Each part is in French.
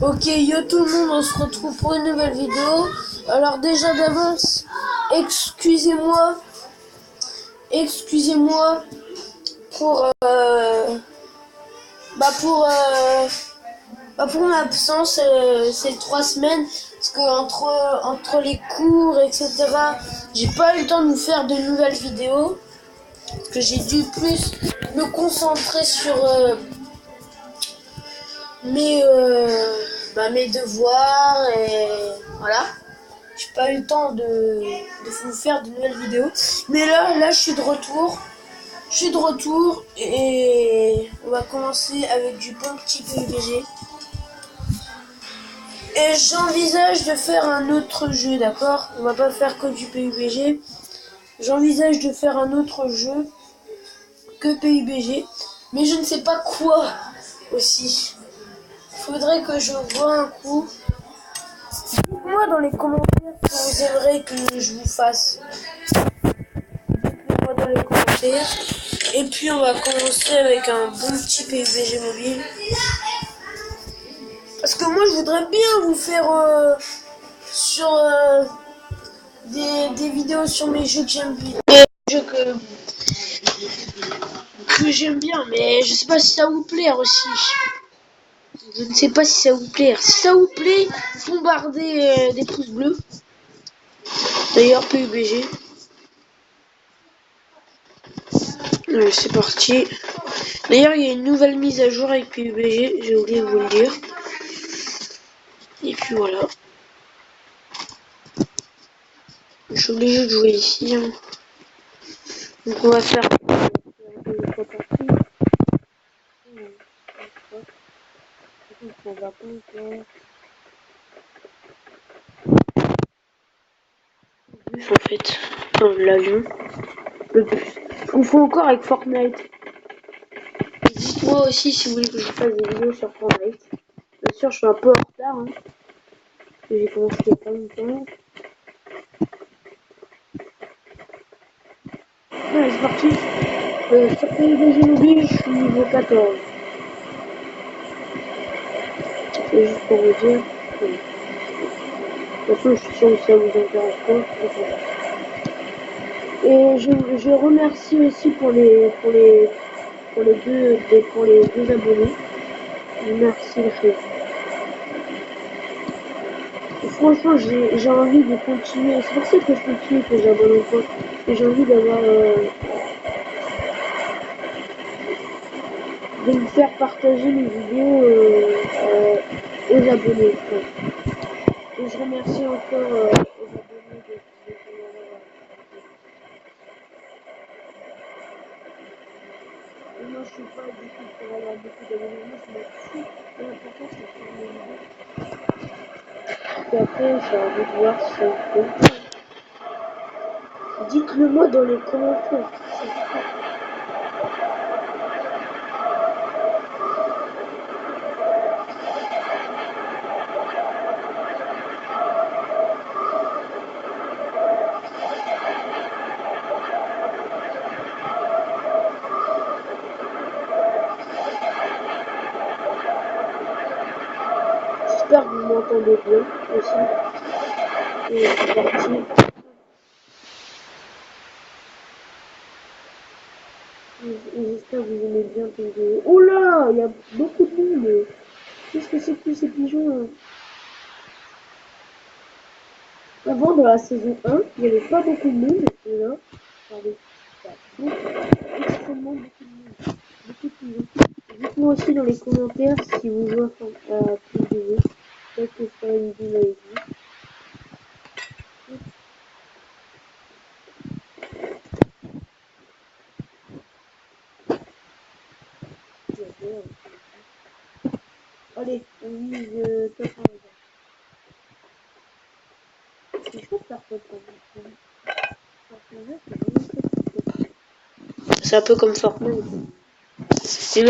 Ok, yo tout le monde, on se retrouve pour une nouvelle vidéo. Alors déjà d'avance, excusez-moi, excusez-moi pour bah pour euh, pour mon absence ces 3 semaines, parce que entre les cours etc, j'ai pas eu le temps de vous faire de nouvelles vidéos, parce que j'ai dû plus me concentrer sur mes devoirs et voilà. J'ai pas eu le temps de vous faire de nouvelles vidéos. Mais là, je suis de retour. Je suis de retour et on va commencer avec du bon petit PUBG. Et j'envisage de faire un autre jeu, d'accord? On va pas faire que du PUBG. J'envisage de faire un autre jeu que PUBG. Mais je ne sais pas quoi aussi. Faudrait que je voie un coup. Dites-moi dans les commentaires ce que vous aimeriez que je vous fasse. Dites-moi dans les commentaires. Et puis on va commencer avec un bon petit PUBG mobile. Parce que moi je voudrais bien vous faire sur des vidéos sur mes jeux que j'aime bien. Des jeux que j'aime bien, mais je sais pas si ça va vous plaire aussi. Je ne sais pas si ça va vous plaire. Si ça vous plaît, bombardez des pouces bleus. D'ailleurs PUBG. Allez, c'est parti. D'ailleurs, il y a une nouvelle mise à jour avec PUBG, j'ai oublié de vous le dire. Et puis voilà. Je suis obligé de jouer ici. Hein. Donc on va faire bus en fait. Enfin, l'avion. Le bus. On fait encore avec Fortnite. Dites-moi aussi si vous voulez que je fasse des vidéos sur Fortnite. Bien sûr, je suis un peu en retard. Hein. J'ai commencé il y a pas longtemps. Allez, c'est parti. Sur PUBG Mobile, je suis niveau 14. C'est juste pour vous dire. De toute façon, je suis sûr que ça vous intéresse pas. Et je remercie aussi pour les deux abonnés. Merci les frères. Franchement, j'ai envie de continuer. C'est pour ça que je continue, que j'abonne encore. Et j'ai envie d'avoir de me faire partager les vidéos aux abonnés. Et je remercie encore aux abonnés de et moi, je suis pas du tout pour avoir beaucoup d'abonnés. Moi, je m'en fous. L'important, c'est de faire mes vidéos. Et après, c'est à vous de voir si ça vous plaît. Dites-le moi dans les commentaires. J'espère que vous m'entendez bien aussi. Et c'est parti. J'espère que vous aimez bien cette vidéo. Oh là, il y a beaucoup de monde. Qu'est-ce que c'est que tous ces pigeons là? Avant, dans la saison 1, il n'y avait pas beaucoup de monde. Et là, regardez, il y a extrêmement beaucoup de monde. Beaucoup de pigeons. Dites-moi aussi dans les commentaires si vous jouez à PUBG. Peut-être que je ferai une vidéo avec vous. Allez, on vise top 1. C'est chaud de faire top 1. C'est un peu comme Fortnite. Et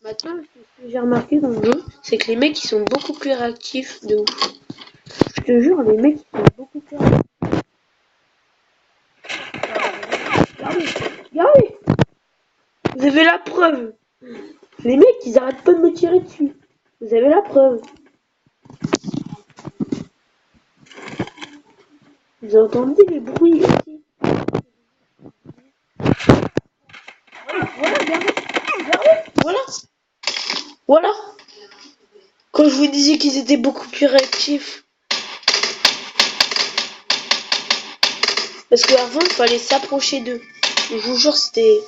maintenant, ce que j'ai remarqué dans le jeu, c'est que les mecs ils sont beaucoup plus réactifs de ouf. Je te jure, les mecs ils sont beaucoup plus réactifs. Regardez, regardez, vous avez la preuve. Les mecs ils arrêtent pas de me tirer dessus. Vous avez la preuve. Vous entendez les bruits aussi. Voilà, regardez. Regardez. Voilà. Voilà. Quand je vous disais qu'ils étaient beaucoup plus réactifs. Parce qu'avant, il fallait s'approcher d'eux. Je vous jure, c'était...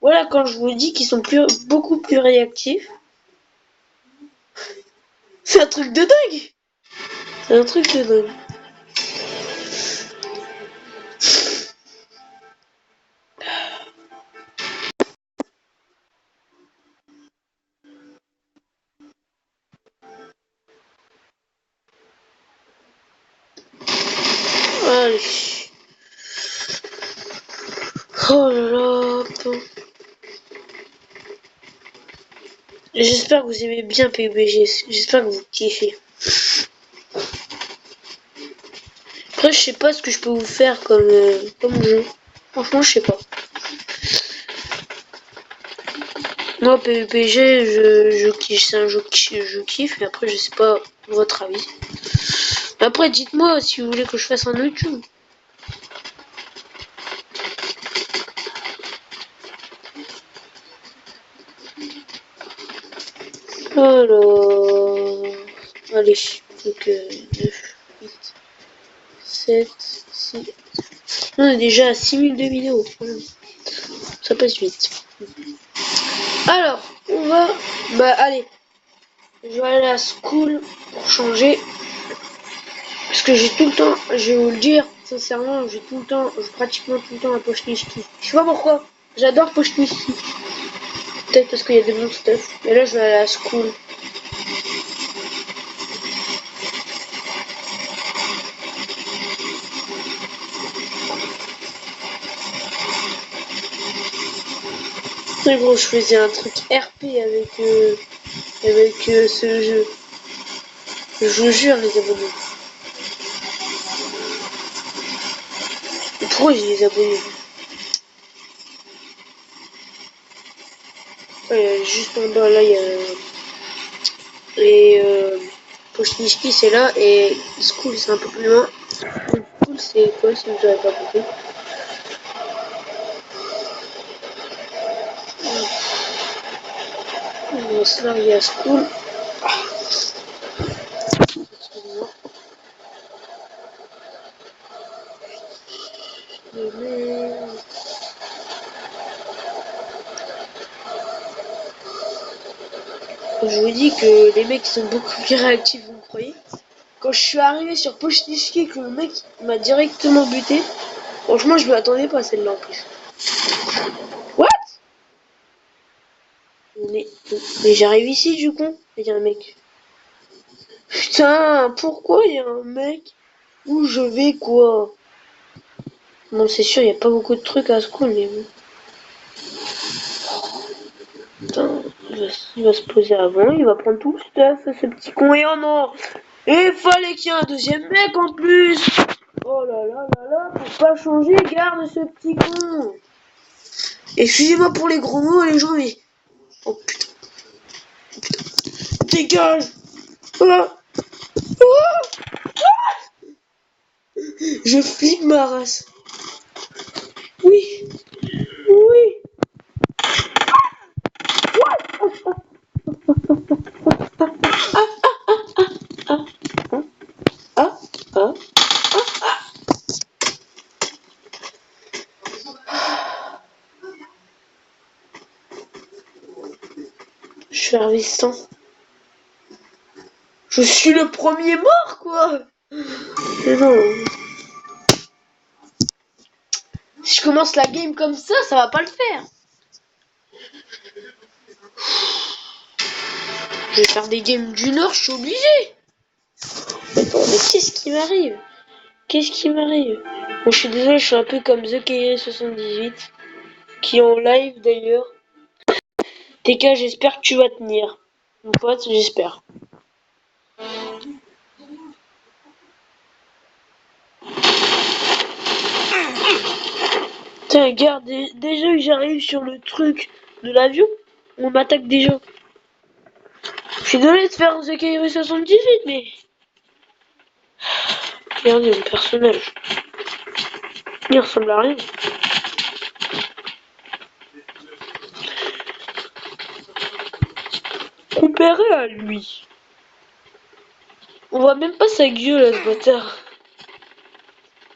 Voilà, quand je vous dis qu'ils sont beaucoup plus réactifs. C'est un truc de dingue. C'est un truc de dingue. Allez. Oh là là. Putain. J'espère que vous aimez bien PUBG. J'espère que vous kiffez. Après, je sais pas ce que je peux vous faire comme jeu. Franchement, je sais pas. Moi, PUBG, je kiffe. C'est un jeu que je kiffe. Et après, je sais pas votre avis. Après, dites-moi si vous voulez que je fasse un autre jeu. Alors... Allez. Donc, 9, 8, 7, 6... On est déjà à 6002 vidéos. Ça passe vite. Alors, on va... Bah, allez. Je vais aller à school pour changer. Parce que j'ai tout le temps, je vais vous le dire, sincèrement, j'ai tout le temps, pratiquement tout le temps un Pochnishki. Je sais pas pourquoi, j'adore Pochnishki. Peut-être parce qu'il y a des bons stuff. Mais là, je vais aller à school. Mais gros, je faisais un truc RP avec ce jeu. Je vous jure, les abonnés. Et pourquoi j'ai les abonnés? Ouais, juste en bas, là, il y a les Pochnishki, c'est là, et School, c'est un peu plus loin. School, c'est quoi, si vous n'avez pas compris? Là, il y a School. Je vous dis que les mecs sont beaucoup plus réactifs, vous me croyez? Quand je suis arrivé sur Pochnishki, que le mec m'a directement buté, franchement, je m'attendais pas à celle-là en plus. What? Mais j'arrive ici, du coup, il y a un mec. Putain, pourquoi il y a un mec? Où je vais, quoi? Bon, c'est sûr, il n'y a pas beaucoup de trucs à school, mais bon. Putain, il va se poser avant, il va prendre tout le stuff, ce petit con. Et oh non! Et il fallait qu'il y ait un deuxième mec en plus! Oh là là là là, faut pas changer, garde ce petit con! Excusez-moi pour les gros mots, les gens, mais... Oh putain, dégage! Ah, ah, je flippe ma race. Oui, oui. Ah, ah. Je suis ravissant. Je suis le premier mort, quoi. Mais non. Si je commence la game comme ça va pas le faire. Je vais faire des games d'une heure, je suis obligé. Attends, mais qu'est-ce qui m'arrive? Qu'est-ce qui m'arrive? Bon, je suis désolé, je suis un peu comme TheKairi78, qui est en live d'ailleurs. TK, j'espère que tu vas tenir. Mon pote, j'espère. Tiens, regarde, déjà que j'arrive sur le truc de l'avion, on m'attaque déjà. Je suis désolé de faire The Kairi 78, mais... Regardez mon personnage. Il ressemble à rien. Comparé à lui. On voit même pas sa gueule à ce bâtard.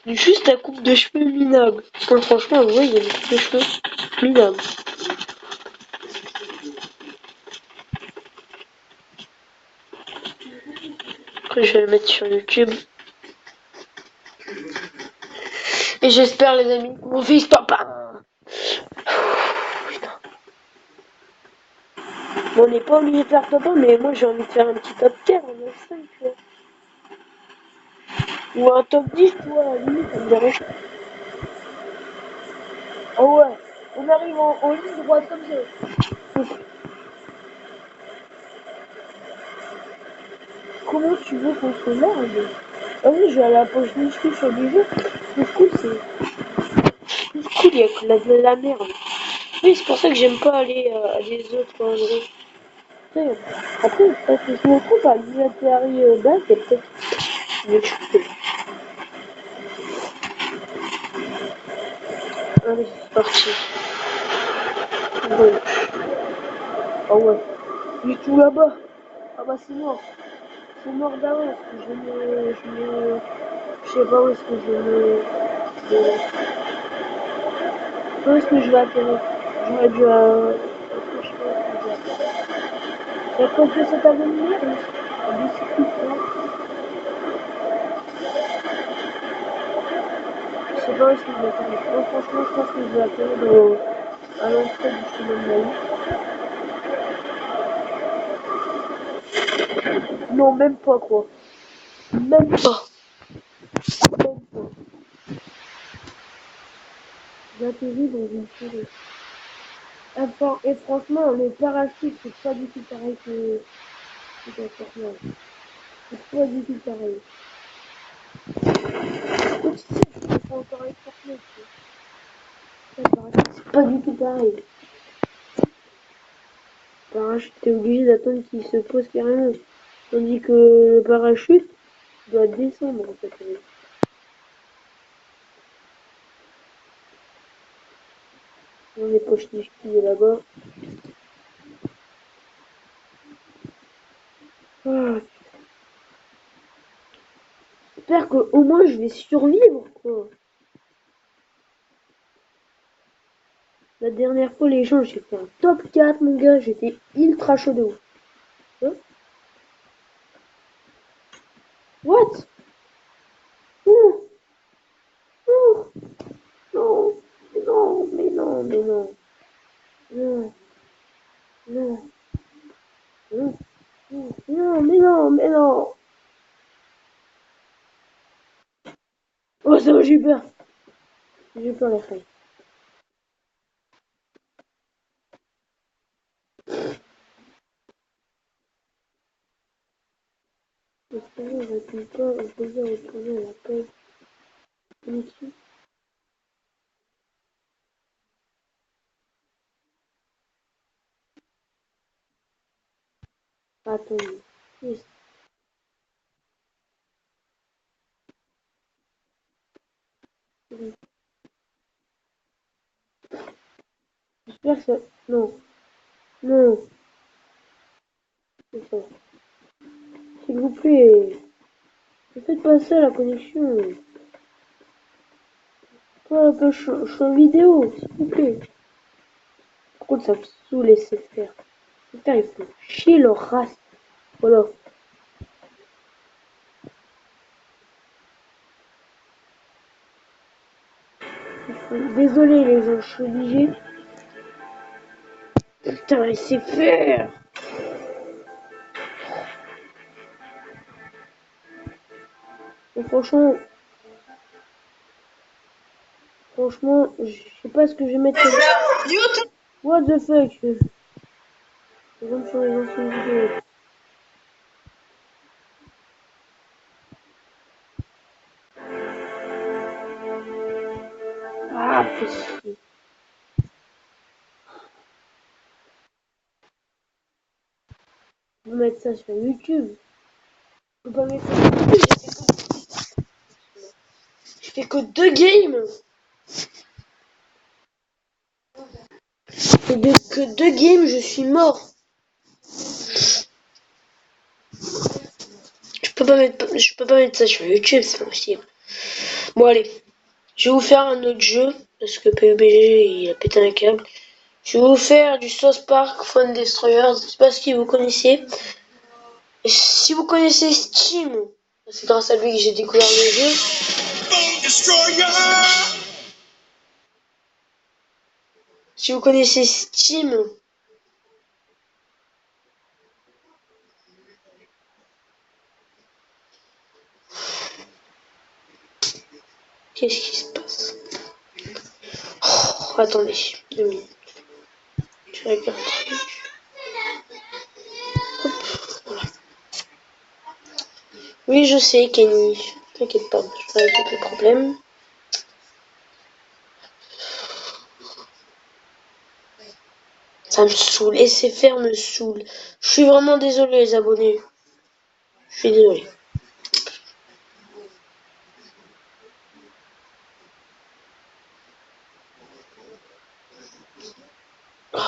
Juste la coupe de cheveux minable. Enfin, franchement, ouais, il y a une coupe de cheveux minable. Après, je vais le mettre sur YouTube. Et j'espère, les amis, que mon fils pas. Bon, on n'est pas obligé de faire top 1, mais moi j'ai envie de faire un petit top 15, un top 5, tu vois. Ou un top 10, tu vois, à la limite, ça me dérange pas. Ah ouais, on arrive en ligne droite comme ça. Comment tu veux qu'on se largue? Ah oui, je vais à la poche muscu sur du jeu. Le cool, c'est cool, il y a que la merde. Oui, c'est pour ça que j'aime pas aller à des autres endroits. Après, peut-être que je me trompe à l'Unilatari base, il y a peut-être des choses. Allez, c'est parti. Bon. Ah ouais. Il est tout là-bas. Ah bah c'est mort. C'est mort d'avance. Je sais pas où est-ce que où est-ce que je vais atterrir. J'aurais dû je sais pas où est-ce que je vais atterrir. C'est à cause de cet avenir, la bicyclette. Je sais pas où est-ce que je vais atterrir. Non, franchement, je pense que je vais atterrir à l'entrée du chemin de la vie. Non, même pas quoi. Même pas. Même pas. J'atterris dans une forêt. Enfin, et franchement, le parachute, c'est pas du tout pareil que dans Fortnite. C'est pas du tout pareil. Tu sais, c'est pas encore avec Fortnite. Le parachute, c'est pas du tout pareil. Le parachute, t'es obligé d'attendre qu'il se pose carrément. Tandis que le parachute doit descendre en fait. On les poches du ski là-bas. Ah, j'espère qu'au moins je vais survivre quoi. La dernière fois, les gens, j'ai fait un top 4, mon gars. J'étais ultra chaud de ouf. Hein? What? Non, non, non, non, mais non, mais non. Non, non, non, non, non, mais non, mais non. Oh, ça va, j'ai eu peur. J'ai eu peur, la feuille. J'espère que je vais pas oser retourner à la page ici. Attendez. Yes. J'espère que ça... Non, non, c'est ça. S'il vous plaît, ne faites pas ça, la connexion. Je suis en vidéo, s'il vous plaît. Par contre, ça me saoule laisser faire. Putain, il faut chier leur race. Voilà. Désolé les gens, je suis obligé. Putain, laissez faire. Et franchement, je sais pas ce que je vais mettre comme... What the fuck? C'est comme sur les anciennes vidéos. Ah, fais chier. mettre ça sur YouTube. Je peux pas mettre ça sur YouTube. J'ai fait que 2 games. Et de que 2 games, je suis mort. Je peux pas mettre ça sur YouTube, c'est pas possible. Bon allez, je vais vous faire un autre jeu parce que PUBG il a pété un câble. Je vais vous faire du South Park Fun Destroyer. Je sais pas si vous connaissez. Et si vous connaissez Steam, c'est grâce à lui que j'ai découvert le jeu. Si vous connaissez Steam, qu'est-ce qui se passe? Oh, attendez, 2 minutes. Je regarde un truc. Hop, voilà. Oui, je sais, Kenny. T'inquiète pas, je vais résoudre le problème. Ça me saoule, SFR me saoule. Je suis vraiment désolé, les abonnés. Je suis désolé. Oh.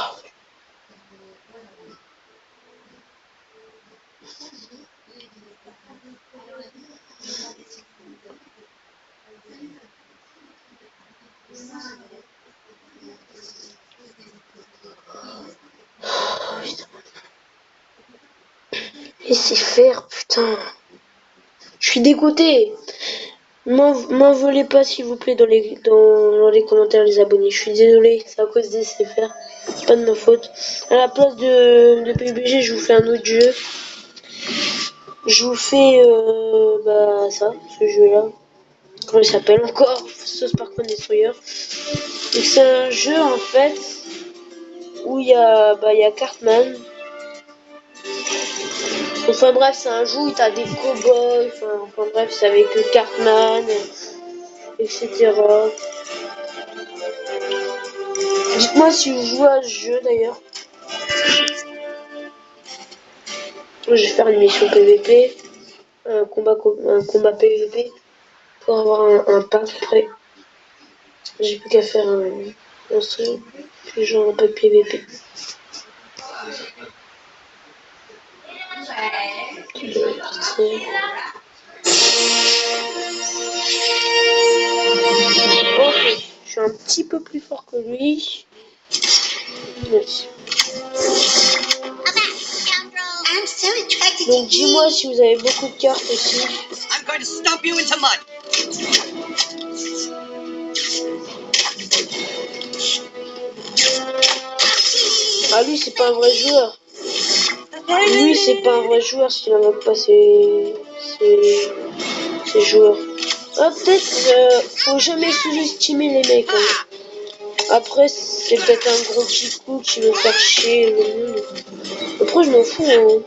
Laissez faire, putain. Je suis dégoûté. M'en voulez pas, s'il vous plaît, dans les commentaires, les abonnés. Je suis désolé, c'est à cause des SFR. C'est pas de ma faute. À la place de PUBG, je vous fais un autre jeu. Je vous fais ça, ce jeu-là. Comment il s'appelle encore? South Park Fun Destroyer. C'est un jeu en fait où il y a Cartman. Enfin bref, c'est un jeu où t'as des cow-boys. Enfin bref, c'est avec Cartman, etc. Dites-moi si vous jouez à ce jeu d'ailleurs. Je vais faire une mission PVP, un combat PVP pour avoir un pack après. J'ai plus qu'à faire un stream, puis genre un pack PVP. Ok, je suis un petit peu plus fort que lui. Merci. Donc dis-moi si vous avez beaucoup de cartes aussi. Ah lui c'est pas un vrai joueur. Lui c'est pas un vrai joueur s'il invoque pas ses joueurs. Ah peut-être faut jamais sous-estimer les mecs. Hein. Après c'est peut-être un gros petit coup qui veut faire chier. Après je m'en fous. Hein.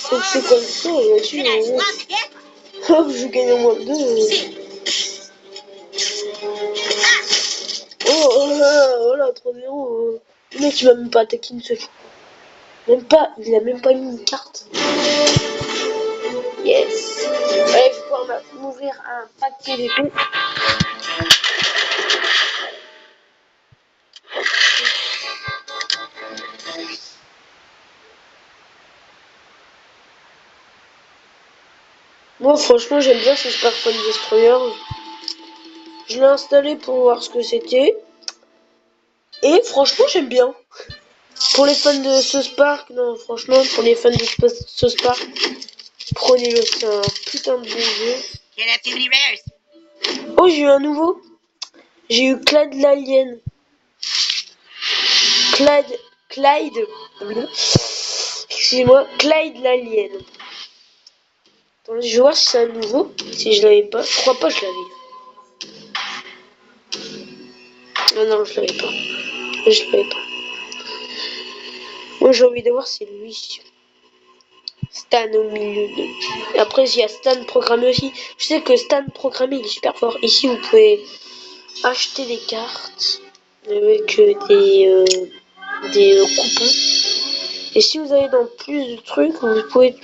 Faut que c'est comme ça. Là-dessus, hop, je gagne en moins de 2. Oh là, 3-0. Le mec il m'a même pas attaqué une seule fois. Même pas, il a même pas mis une carte. Yes. Allez, je vais pouvoir m'ouvrir un pack PVP. Moi franchement j'aime bien ce Spark Fun Destroyer. Je l'ai installé pour voir ce que c'était. Et franchement j'aime bien. Pour les fans de South Park, non franchement pour les fans de South Park, prenez-le, c'est un putain de bon jeu. Oh j'ai eu un nouveau. J'ai eu Clyde l'Alien. Clyde. Excusez-moi, Clyde l'Alien. Attendez, je vais voir si c'est un nouveau. Si je l'avais pas. Je crois pas que je l'avais. Ah non, je l'avais pas. Je l'avais pas. Moi j'ai envie de voir si c'est lui. Stan au milieu de. Après il y a Stan programmé aussi. Je sais que Stan programmé il est super fort. Ici vous pouvez acheter des cartes avec des coupons. Et si vous avez dans plus de trucs,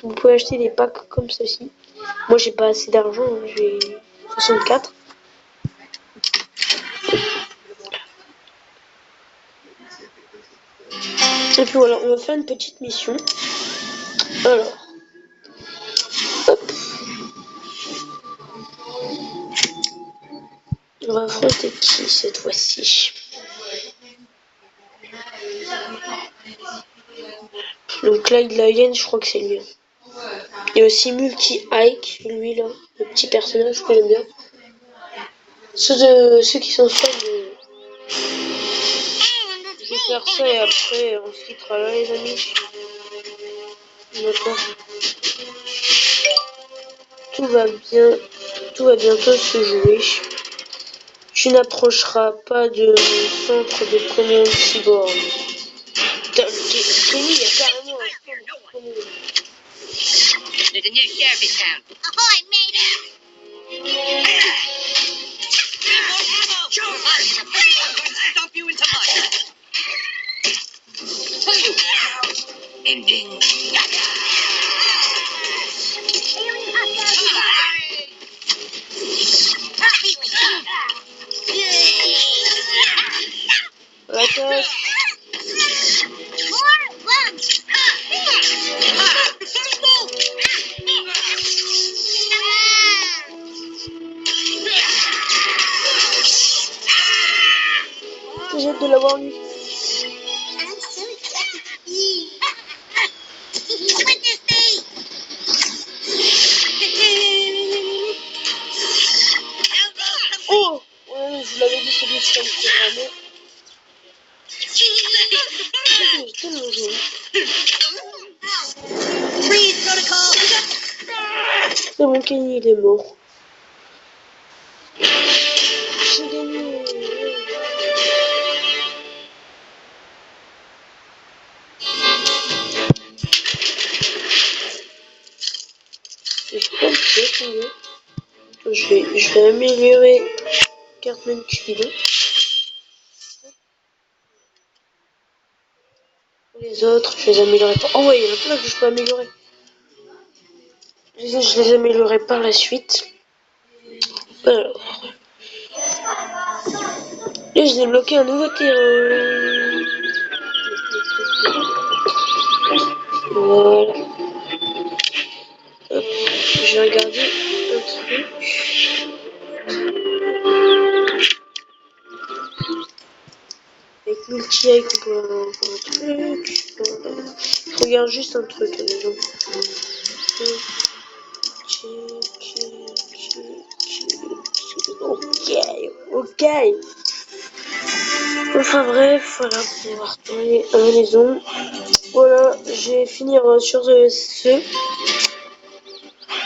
vous pouvez acheter des packs comme ceci. Moi j'ai pas assez d'argent, j'ai 64. Et puis voilà, on va faire une petite mission. Alors, hop. On va affronter qui cette fois-ci? Donc Clyde Lion, je crois que c'est lui. Il y a aussi Multi-Ike, lui là, le petit personnage que j'aime bien. Ceux qui sont fans de... Je vais faire ça et après on se quittera là les amis. D'accord. Tout va bien. Tout va bientôt se jouer. Tu n'approcheras pas de mon centre de commande cyborg. Putain, Kenny, il y a carrément un centre de commande. There's a new sheriff in town. Ahoy, matey! Dump you into mud. Ending. Attaque. J'ai hâte de l'avoir lu. Oh, ouais, je vous l'avais dit, c'est lui qui me programmer. J'ai tellement joué. C'est bon, Kenny, il est mort. J'ai gagné. J'ai pas le pièce, je vais améliorer Cartman Cupidon. Les autres, je les améliorerai pas. Oh ouais, il y en a plein que je peux améliorer. Les autres, je les améliorerai par la suite. Alors. Et j'ai débloqué un nouveau terrain. Voilà. Hop, je vais regarder un truc. Avec multi-eye, on peut avoir un truc. Je regarde juste un truc, les gens. Ok. Enfin bref, voilà, on va retourner à la maison. Voilà, je vais finir sur ce.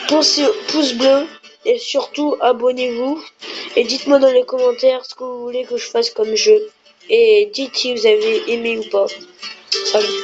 Pensez au pouce bleu et surtout abonnez-vous. Et dites-moi dans les commentaires ce que vous voulez que je fasse comme jeu. Et dites si vous avez aimé ou pas. Salut.